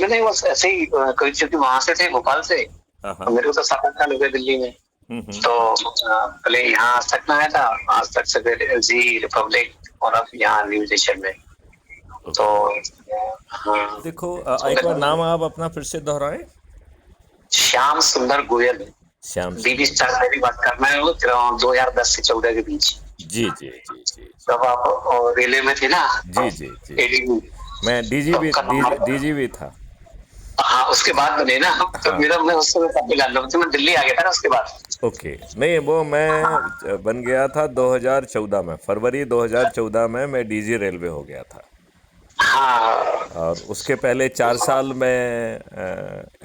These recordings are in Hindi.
नहीं, बस ऐसे ही कोई, क्योंकि वहां से थे, भोपाल से। हाँ और हाँ। मेरे को तो 7 8 साल हो गए दिल्ली में। हम्म। तो पहले यहाँ आज तक में आया था, आज तक से फिर जी रिपब्लिक, और अब यहाँ न्यू स्टेशन में। तो ओके। हाँ, देखो तो एक बार फिर नाम आप अपना फिर से दोहराएं। श्याम सुंदर गोयल। श्याम डीडी सुंदर स्टार गोयल। में भी बात करना है, वो 2010 से 14 के बीच, जी जी जी जी जी। जब आप रेलवे में थे ना, जी जी जी। एडीबी, मैं तब डीजीपी का नंबर। डीजीपी था। हाँ, उसके बाद बने ना। तो हाँ। मेरा, मैं उस समय तब मिला था, तो मैं दिल्ली आ गया था ना उसके बाद। ओके, नहीं वो मैं बन गया था 2014 में, फरवरी 2014 में मैं डीजी रेलवे हो गया था। हाँ और उसके पहले 4 साल में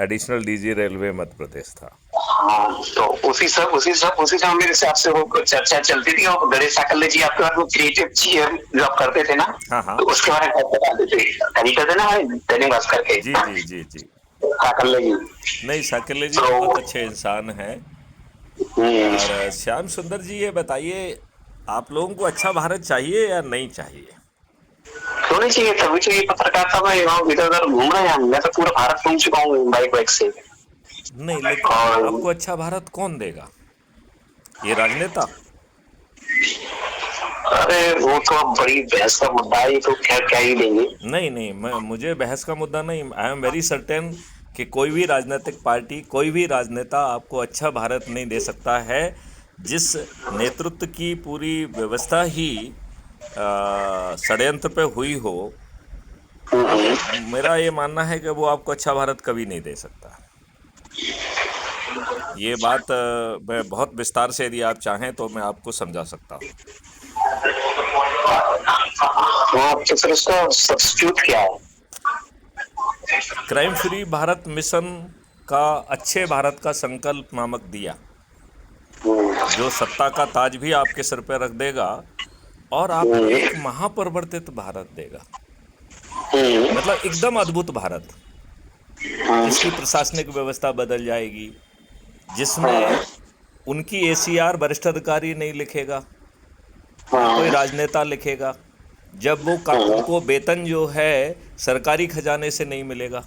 additional DG railway Madhya Pradesh था। हाँ, तो उसी समय मेरे हिसाब से वो चर्चा चलती थी, और गणेश साकल्य जी आपके बाद वो क्रिएटिव चीज जो आप करते थे ना, हाँ हाँ। तो उसके बारे में बहुत बताते थे। कहीं कहते ना भाई, दैनिक भास्कर के जी जी जी जी। साकल्य जी। नहीं, साकिले जी बहुत तो अच्छे इंसान हैं। हम्म, और श्याम सुंदर जी, ये बताइए, आप लोगों को अच्छा भारत चाहिए या नहीं चाहिए? होनी चाहिए, तभी तो ये पत्रकारिता में इधर उधर घूम रहे हैं हम। मैं तो पूरा भारत घूम चुका हूँ बाइक बाइक से। नहीं, लेकिन और आपको अच्छा भारत कौन देगा? ये राजनेता? अरे वो तो अब बड़ी बहस का मुद्दा है, ये तो खैर क्या ही देंगे। नहीं नहीं, मुझे बहस का मुद्दा नहीं, आई एम वेरी सर्टेन कि कोई भी राजनीतिक पार्टी, कोई भी राजनेता आपको अच्छा भारत नहीं दे सकता है। जिस नेतृत्व की पूरी व्यवस्था ही षड्यंत्र पे हुई हो, वो, मेरा ये मानना है कि वो आपको अच्छा भारत कभी नहीं दे सकता। ये बात मैं बहुत विस्तार से, यदि आप चाहें तो मैं आपको समझा सकता हूँ। हाँ, तो फिर उसका सब्स्टिट्यूट क्या है? क्राइम फ्री भारत मिशन का, अच्छे भारत का संकल्प नामक दिया, जो सत्ता का ताज भी आपके सर पे रख देगा और आपको हम्म, एक महापरिवर्तित भारत देगा। हम्म, मतलब एकदम अद्भुत भारत, जिसकी प्रशासनिक व्यवस्था बदल जाएगी, हाँ, जिसमें उनकी एसीआर वरिष्ठ अधिकारी नहीं लिखेगा, ना कोई हाँ, राजनेता लिखेगा। जब वो हाँ, उनको वेतन जो है सरकारी खजाने से नहीं मिलेगा,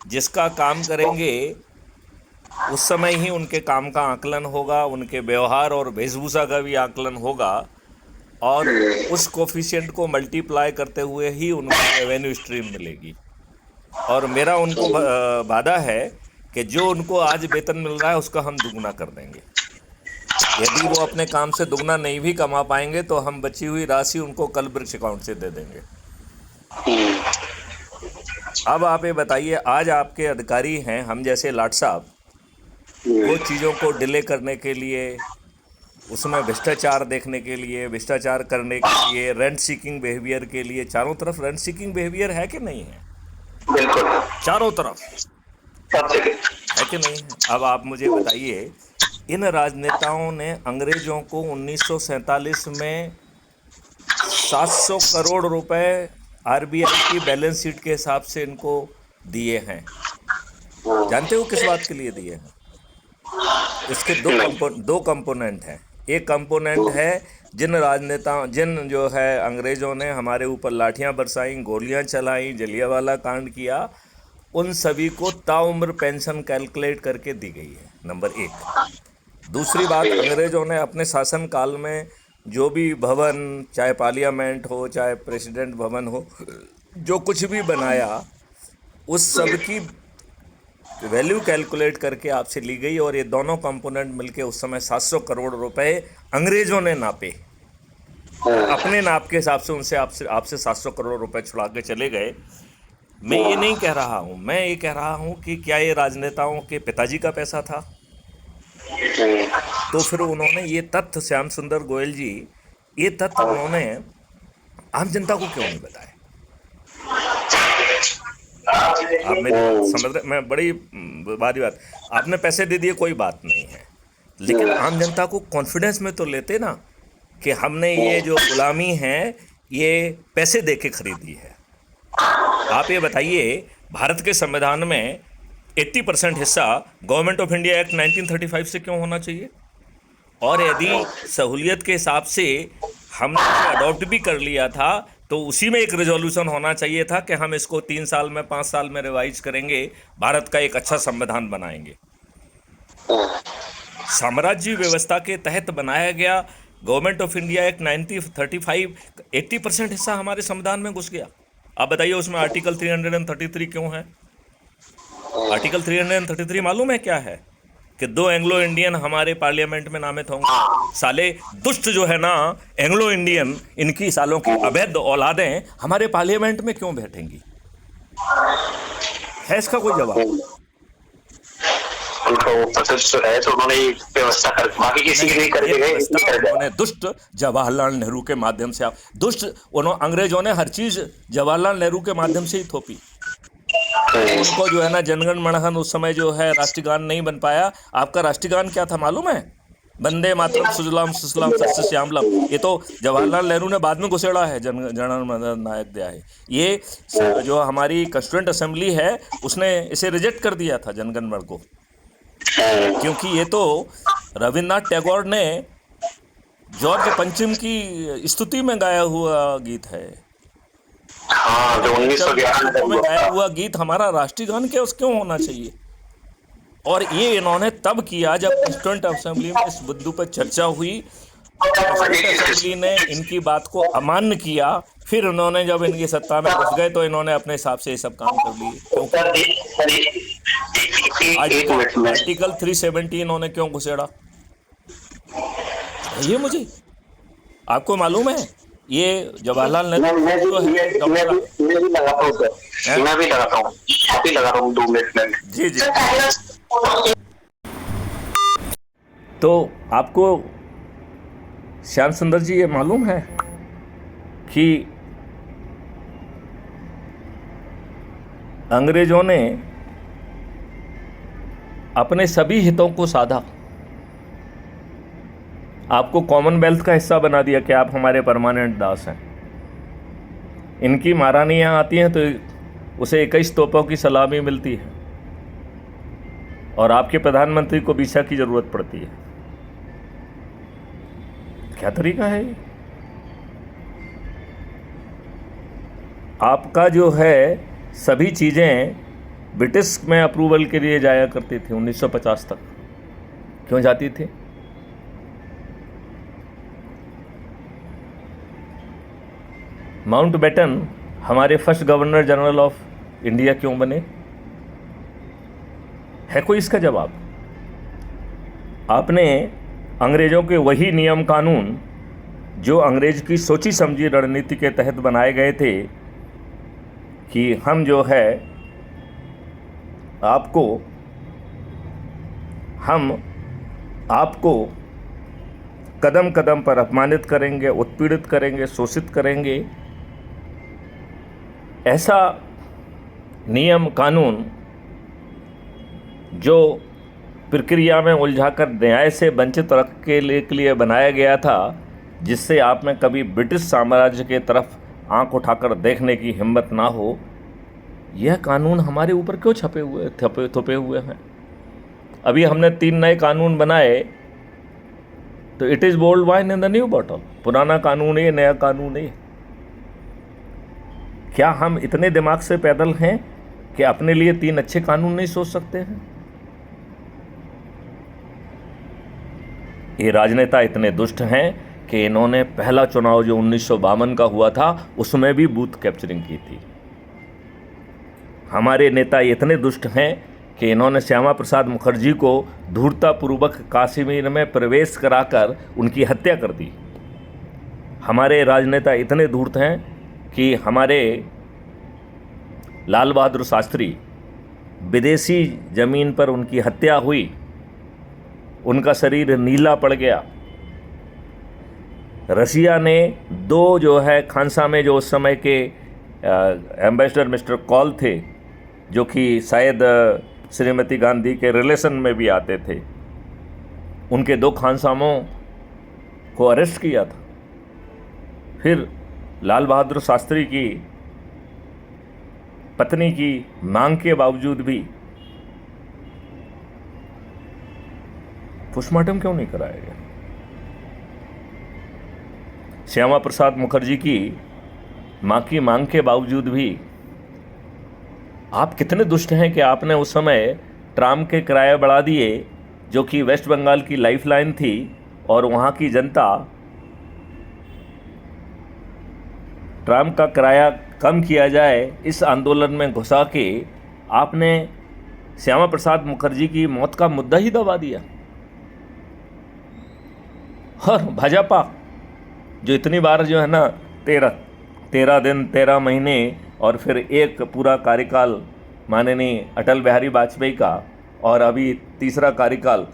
जिसका काम करेंगे उस समय ही उनके काम का आकलन होगा, उनके व्यवहार और वेशभूषा का भी आकलन होगा, और उस कोफिशिएंट को मल्टीप्लाई करते हुए ही उनको रेवेन्यू स्ट्रीम मिलेगी। और मेरा उनको वादा है कि जो उनको आज वेतन मिल रहा है उसका हम दुगना कर देंगे। यदि वो अपने काम से दुगना नहीं भी कमा पाएंगे तो हम बची हुई राशि उनको कल वृक्ष अकाउंट से दे देंगे। अब आप ये बताइए, आज आपके अधिकारी हैं हम जैसे लाट साहब, वो चीज़ों को डिले करने के लिए, उसमें भ्रष्टाचार देखने के लिए, भ्रष्टाचार करने के लिए, रेंट सीकिंग बिहेवियर के लिए, चारों तरफ रेंट सीकिंग बिहेवियर है कि नहीं है? बिल्कुल, चारों तरफ सब जगह। है कि नहीं है? अब आप मुझे बताइए, इन राजनेताओं ने अंग्रेजों को 1947 में 700 करोड़ रुपए आरबीआई की बैलेंस शीट के हिसाब से इनको दिए हैं। जानते हो किस बात के लिए दिए हैं? इसके नहीं, दो कंपोनेंट हैं। एक कंपोनेंट है, जिन जो है अंग्रेजों ने हमारे ऊपर लाठियां बरसाई, गोलियां चलाई, जलियांवाला कांड किया, उन सभी को ताउम्र पेंशन कैलकुलेट करके दी गई है, नंबर एक। दूसरी बात, अंग्रेजों ने अपने शासन काल में जो भी भवन, चाहे पार्लियामेंट हो चाहे प्रेसिडेंट भवन हो, जो कुछ भी बनाया, उस सब की वैल्यू कैलकुलेट करके आपसे ली गई, और ये दोनों कंपोनेंट मिलके उस समय 700 करोड़ रुपए अंग्रेजों ने नापे, और अपने नाप के हिसाब से उनसे आपसे आपसे 700 करोड़ रुपए छुड़ा के चले गए। मैं ये नहीं कह रहा हूँ, मैं ये कह रहा हूँ कि क्या ये राजनेताओं के पिताजी का पैसा था? तो फिर उन्होंने ये तथ्य, श्याम सुंदर गोयल जी, ये तथ्य उन्होंने आम जनता को क्यों नहीं बताया? आप मेरी बात समझ रहे? मैं बड़ी बारी बात, आपने पैसे दे दिए कोई बात नहीं है, लेकिन आम जनता को कॉन्फिडेंस में तो लेते ना, कि हमने ये जो गुलामी है ये पैसे दे के खरीदी है। आप ये बताइए, भारत के संविधान में 80% हिस्सा गवर्नमेंट ऑफ इंडिया एक्ट 1935 से क्यों होना चाहिए? और यदि सहूलियत के हिसाब से हमने अडॉप्ट भी कर लिया था, तो उसी में एक रिजोल्यूशन होना चाहिए था कि हम इसको 3 साल में 5 साल में रिवाइज करेंगे, भारत का एक अच्छा संविधान बनाएंगे। साम्राज्य व्यवस्था के तहत बनाया गया गवर्नमेंट ऑफ इंडिया एक्ट 1935, 80% हिस्सा हमारे संविधान में घुस गया। आप बताइए उसमें आर्टिकल 333 क्यों है? आर्टिकल 333 मालूम है क्या है? कि 2 एंग्लो इंडियन हमारे पार्लियामेंट में नामित होंगे। साले दुष्ट जो है ना एंग्लो इंडियन, इनकी सालों की अवैध औलादें हमारे पार्लियामेंट में क्यों बैठेंगी? है इसका कोई जवाब? उनका वो प्रतिष्ठ है तो उन्होंने व्यवस्था कर, बाकी किसी की नहीं करके गए, इसलिए कर दिया। उन्होंने दुष्ट जवाहरलाल नेहरू के माध्यम से, आप दुष्ट, उन्होंने अंग्रेजों ने हर चीज जवाहरलाल नेहरू के माध्यम से ही थोपी। उनको जो है ना जनगण मनगण उस समय जो है राष्ट्रगान नहीं बन पाया। आपका राष्ट्रगान क्या था मालूम है? वंदे मातरम सुजलाम सुफलाम सस्य श्यामलम। ये तो जवाहरलाल नेहरू ने बाद में घुसेड़ा है, जनगण मन नायक दिया है। ये जो हमारी कॉन्स्टिट्यूएंट असेंबली है उसने इसे रिजेक्ट कर दिया था जनगण मन को, क्योंकि ये तो रविन्द्रनाथ टैगोर ने जॉर्ज पंचम की स्तुति में गाया हुआ गीत है। हाँ, जो 1911 में गाया हुआ गीत हमारा राष्ट्रीय गान क्यों होना चाहिए? और ये इन्होंने तब किया जब कॉन्स्टिट्यूएंट असेंबली में इस मुद्दे पर चर्चा हुई। कॉन्स्टिट्यूएंट असेंबली ने इनकी बात को अमान्य किया। फिर उन्होंने जब इनकी सत्ता में घुस गए तो इन्होंने अपने हिसाब से ये सब काम कर लिए। आर्टिकल 370 इन्होंने क्यों घुसेड़ा? ये मुझे आपको मालूम है? ये जवाहरलाल नेहरू मैं भी लगाता हूँ 2 मिनट में। जी जी। तो आपको श्याम सुंदर जी ये मालूम है कि अंग्रेजों ने अपने सभी हितों को साधा, आपको कॉमनवेल्थ का हिस्सा बना दिया कि आप हमारे परमानेंट दास हैं। इनकी महारानियाँ आती हैं तो उसे 21 तोपों की सलामी मिलती है और आपके प्रधानमंत्री को वीजा की जरूरत पड़ती है। क्या तरीका है ये? आपका जो है सभी चीज़ें ब्रिटिश में अप्रूवल के लिए जाया करती थी 1950 तक। क्यों जाती थी? माउंटबेटन हमारे first governor general of India क्यों बने? है कोई इसका जवाब? आपने अंग्रेज़ों के वही नियम कानून जो अंग्रेज की सोची समझी रणनीति के तहत बनाए गए थे कि हम जो है आपको कदम कदम पर अपमानित करेंगे, उत्पीड़ित करेंगे, शोषित करेंगे, ऐसा नियम कानून जो प्रक्रिया में उलझाकर न्याय से वंचित रख के लिए बनाया गया था, जिससे आप में कभी ब्रिटिश साम्राज्य के तरफ आंख उठाकर देखने की हिम्मत ना हो, यह कानून हमारे ऊपर क्यों थोपे हुए हैं? अभी हमने 3 नए कानून बनाए तो it is old wine in the new bottle. पुराना कानून है, नया कानून है। क्या हम इतने दिमाग से पैदल हैं कि अपने लिए 3 अच्छे कानून नहीं सोच सकते हैं? ये राजनेता इतने दुष्ट हैं कि इन्होंने पहला चुनाव जो 1952 का हुआ था उसमें भी बूथ कैप्चरिंग की थी। हमारे नेता इतने दुष्ट हैं कि इन्होंने श्यामा प्रसाद मुखर्जी को धूर्ततापूर्वक कश्मीर में प्रवेश कराकर उनकी हत्या कर दी। हमारे राजनेता इतने धूर्त हैं कि हमारे लाल बहादुर शास्त्री, विदेशी ज़मीन पर उनकी हत्या हुई, उनका शरीर नीला पड़ गया। रशिया ने 2 जो है खानसा में जो उस समय के एम्बेसडर मिस्टर कॉल थे, जो कि शायद श्रीमती गांधी के रिलेशन में भी आते थे, उनके 2 खानसामों को अरेस्ट किया था। फिर लाल बहादुर शास्त्री की पत्नी की मांग के बावजूद भी पोस्टमार्टम क्यों नहीं कराया गया? श्यामा प्रसाद मुखर्जी की माँ की मांग के बावजूद भी आप कितने दुष्ट हैं कि आपने उस समय ट्राम के किराए बढ़ा दिए, जो कि वेस्ट बंगाल की लाइफलाइन थी, और वहाँ की जनता ट्राम का किराया कम किया जाए इस आंदोलन में घुसा के आपने श्यामा प्रसाद मुखर्जी की मौत का मुद्दा ही दबा दिया। और भाजपा जो इतनी बार जो है ना 13 दिन 13 महीने और फिर एक पूरा कार्यकाल माननीय अटल बिहारी वाजपेयी का, और अभी तीसरा कार्यकाल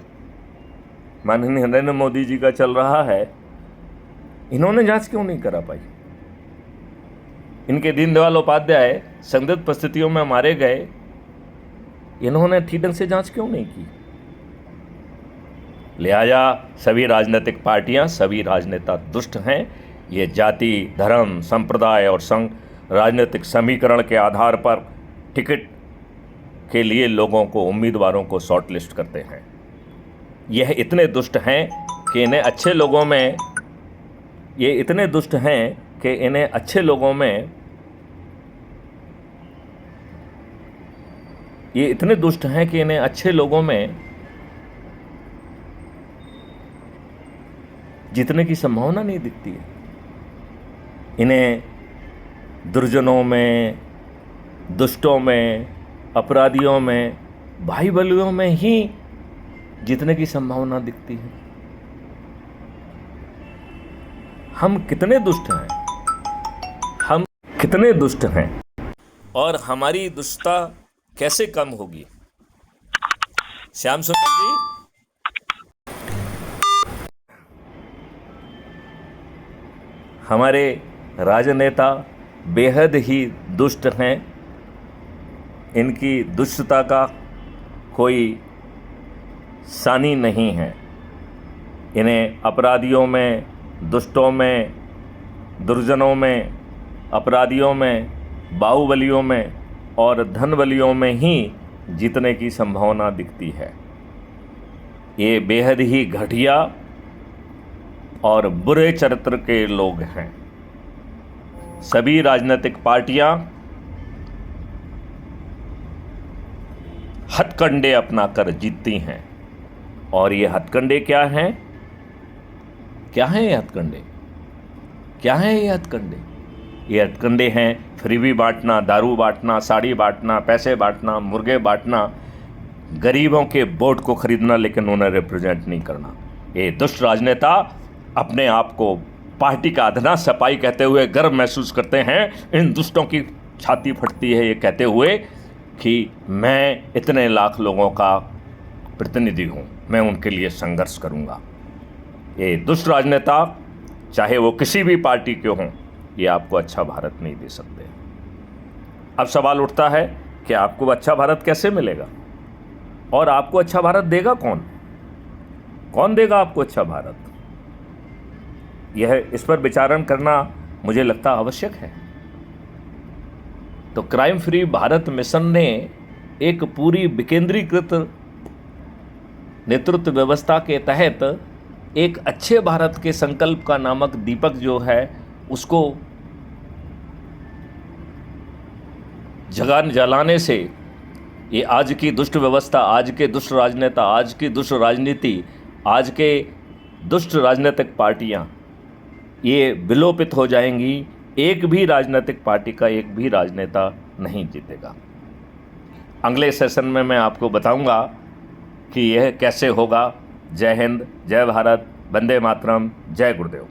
माननीय नरेंद्र मोदी जी का चल रहा है, इन्होंने जांच क्यों नहीं करा पाई? इनके दीनदयाल उपाध्याय संदिग्ध परिस्थितियों में मारे गए, इन्होंने ठीक ढंग से जांच क्यों नहीं की? लिहाजा सभी राजनीतिक पार्टियां, सभी राजनेता दुष्ट हैं। ये जाति, धर्म, संप्रदाय और संघ राजनीतिक समीकरण के आधार पर टिकट के लिए लोगों को, उम्मीदवारों को शॉर्टलिस्ट करते हैं। यह इतने दुष्ट हैं कि इन्हें अच्छे लोगों में, ये इतने दुष्ट हैं कि इन्हें अच्छे लोगों में, ये इतने दुष्ट हैं कि इन्हें अच्छे लोगों में जीतने की संभावना नहीं दिखती है। इन्हें दुर्जनों में, दुष्टों में, अपराधियों में, भाई बलियों में ही जीतने की संभावना दिखती है। हम कितने दुष्ट हैं, हम कितने दुष्ट हैं, और हमारी दुष्टता कैसे कम होगी? श्याम सुंदर जी, हमारे राजनेता बेहद ही दुष्ट हैं। इनकी दुष्टता का कोई सानी नहीं है। इन्हें अपराधियों में, दुष्टों में, दुर्जनों में, अपराधियों में, बाहुबलियों में और धनबलियों में ही जीतने की संभावना दिखती है। ये बेहद ही घटिया और बुरे चरित्र के लोग हैं। सभी राजनीतिक पार्टियां हथकंडे अपनाकर जीतती हैं, और ये हथकंडे क्या हैं? क्या हैं ये हथकंडे? क्या हैं ये हथकंडे? ये हथकंडे हैं फ्रीबी बांटना, दारू बांटना, साड़ी बांटना, पैसे बांटना, मुर्गे बांटना, गरीबों के वोट को खरीदना, लेकिन उन्हें रिप्रेजेंट नहीं करना। ये दुष्ट राजनेता अपने आप को पार्टी का अधना सपाई कहते हुए गर्व महसूस करते हैं। इन दुष्टों की छाती फटती है ये कहते हुए कि मैं इतने लाख लोगों का प्रतिनिधि हूँ, मैं उनके लिए संघर्ष करूँगा। ये दुष्ट राजनेता चाहे वो किसी भी पार्टी के हों, ये आपको अच्छा भारत नहीं दे सकते। अब सवाल उठता है कि आपको अच्छा भारत कैसे मिलेगा, और आपको अच्छा भारत देगा कौन? कौन देगा आपको अच्छा भारत? यह, इस पर विचारण करना मुझे लगता आवश्यक है। तो क्राइम फ्री भारत मिशन ने एक पूरी विकेंद्रीकृत नेतृत्व व्यवस्था के तहत एक अच्छे भारत के संकल्प का नामक दीपक जो है उसको जलाने से ये आज की दुष्ट व्यवस्था, आज के दुष्ट राजनेता, आज की दुष्ट राजनीति, आज के दुष्ट राजनीतिक पार्टियां ये विलोपित हो जाएंगी। एक भी राजनीतिक पार्टी का एक भी राजनेता नहीं जीतेगा। अगले सेशन में मैं आपको बताऊंगा कि यह कैसे होगा। जय हिंद, जय भारत, वंदे मातरम, जय गुरुदेव।